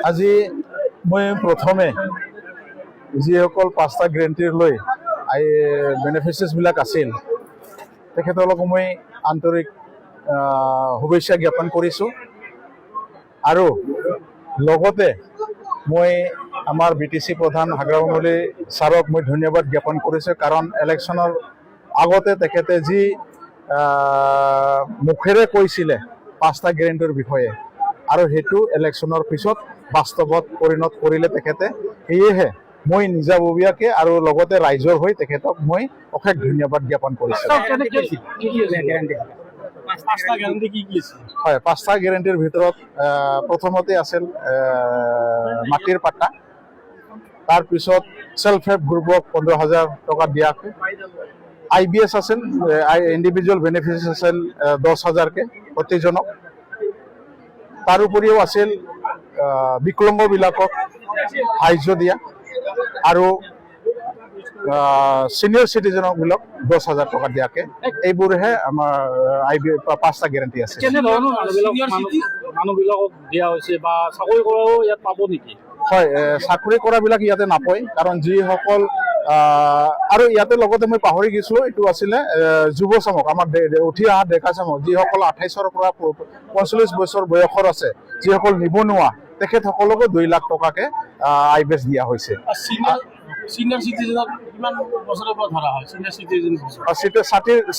আজি মই প্ৰথমে যিসকল 5টা গ্ৰেণ্টিৰ লৈ বেনিফিচিয়াৰীবিলাক আছিল তেখেতলোকক মই আন্তৰিক শুভেচ্ছা জ্ঞাপন কৰিছোঁ আৰু লগতে মই আমাৰ BTC প্ৰধান হাগ্ৰামুৰলী ছাৰক মই ধন্যবাদ জ্ঞাপন কৰিছোঁ কাৰণ ইলেকশ্যনৰ আগতে তেখেতে যি মুখেৰে কৈছিলে 5টা গ্ৰেণ্টিৰ বিষয়ে আৰু সেইটো ইলেকশ্যনৰ পিছত বাস্তৱত পৰিণত কৰিলে তেখেতে সেয়েহে মই নিজাববীয়াকৈ আৰু লগতে ৰাইজৰ হৈ তেখেতক মই অশেষ ধন্যবাদ জ্ঞাপন কৰিছোঁ। হয়, 5টা গ্যাৰাণ্টিৰ ভিতৰত প্ৰথমতে আছিল মাটিৰ পাট্টা, তাৰপিছত সেল্ফ হেল্প গ্ৰুপক 15,000 টকা দিয়া হয়। IBS আছিল, ইণ্ডিভিজুৱেল বেনিফিচিয়াৰী আছিল 10,000কে প্ৰতিজনক। তাৰোপৰিও আছিল বিকলাংগবিলাকক সাহায্য দিয়া আৰু সিনিয়ৰ চিটিজেনবিলাক 10,000 টকা দিয়াকে এইবোৰহে আমাৰ 5টা গ্যাৰাণ্টি আছে। মানুহবিলাকক দিয়া হৈছে বা চাকৰি কৰাও ইয়াত পাব নেকি? হয়, চাকৰি কৰাবিলাক ইয়াতে নাপায় কাৰণ যিসকল আৰু ইয়াতে লগতে মই পাহৰি গৈছিলোঁ, এইটো আছিলে যুৱ চামক, আমাৰ উঠি অহা ডেকা চামক, যিসকল 28ৰ পৰা 45 বছৰ বয়সৰ আছে, যিসকল নিবনুৱা তেখেতসকলকো 2 লাখ টকাকে IBS দিয়া হৈছে। সিনিয়ৰ চিটিজেনক কিমান বছৰৰ পৰা ধৰা হয়? সিনিয়ৰ চিটিজেন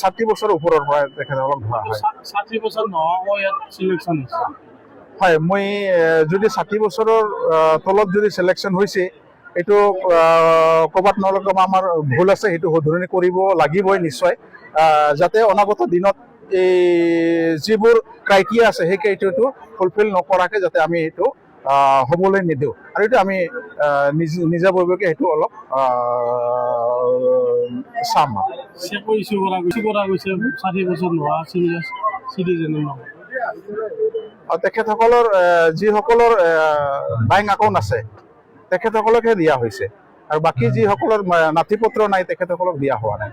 60 বছৰৰ ওপৰৰ পৰা তেখেতসকলক ধৰা হয়। 60 বছৰ নহয় ইয়াত চিলেকশ্যন হৈছে। হয়, মই যদি 60 বছৰৰ তলত যদি চিলেকশ্যন হৈছে, এইটো ক'ৰবাত নহ'লে আমাৰ ভুল আছে, সেইটো শুধৰণি কৰিব লাগিবই নিশ্চয়, যাতে অনাগত দিনত এই যিবোৰ ক্ৰাইটেৰিয়া আছে সেই ক্ৰাইটেৰিয়াটো ফুলফিল নকৰাকৈ যাতে আমি এইটো হ'বলৈ নিদিওঁ আৰু এইটো আমি নিজাববীয়াকৈ সেইটো অলপ চাম। তেখেতসকলৰ যিসকলৰ বেংক একাউণ্ট আছে তেখেতসকলকহে দিয়া হৈছে আৰু বাকী যিসকলৰ নাতি পত্ৰ নাই তেখেতসকলক দিয়া হোৱা নাই।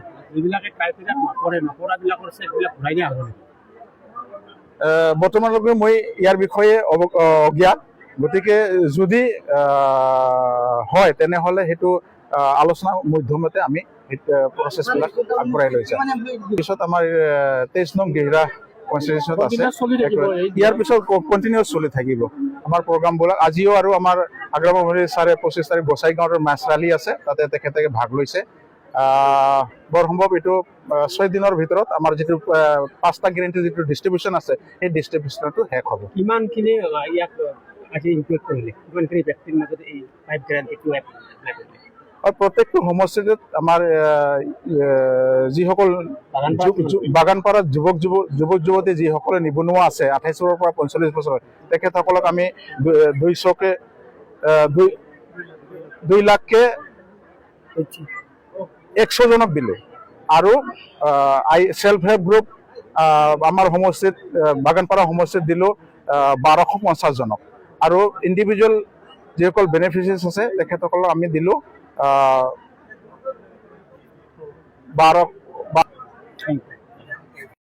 বৰ্তমানলৈকে মই ইয়াৰ বিষয়ে অজ্ঞাত, গতিকে যদি হয় তেনেহ'লে সেইটো আলোচনাৰ মাধ্যমতে আমি প্ৰচেছবিলাক আগবঢ়াই লৈ যাম। পিছত আমাৰ 23 নং গেহৰা কনষ্টিটিউশ্যনত আছে, ইয়াৰ পিছত কণ্টিনিউছ চলি থাকিব আমাৰ প্ৰগ্ৰামবিলাক। আজিও আৰু আমাৰ হাগ্ৰামুৰলী ছাৰে 25 তাৰিখ গোসাইগাঁৱৰ মাছ ৰালি আছে, তাতে তেখেতে ভাগ লৈছে। বৰ সম্ভৱ এইটো 6 দিনৰ ভিতৰত আমাৰ যিটো 5টা গ্যাৰাণ্টিৰ যিটো ডিষ্ট্ৰিবিউশ্যন আছে সেই ডিষ্ট্ৰিবিউশ্যনটো শেষ হ'ব। কিমানখিনি ইয়াক আজি ইনক্লুড কৰিলে, কিমানখিনি ব্যক্তিৰ মাজত এই 5 গ্যাৰাণ্টিটো এপ্লাই কৰিলে? প্ৰত্যেকটো সমষ্টিত আমাৰ যিসকল বাগানপাৰাত যুৱক যুৱতী যিসকলে নিবনুৱা আছে 28ৰ পৰা 45 বছৰ, তেখেতসকলক আমি 2 লাখকে 100 জনক দিলোঁ আৰু সেল্ফ হেল্প গ্ৰুপ আমাৰ সমষ্টিত বাগানপাৰা সমষ্টিত দিলোঁ 1250 জনক আৰু ইণ্ডিভিজুৱেল যিসকল বেনিফিচিয়াৰীজ আছে তেখেতসকলক আমি দিলোঁ 12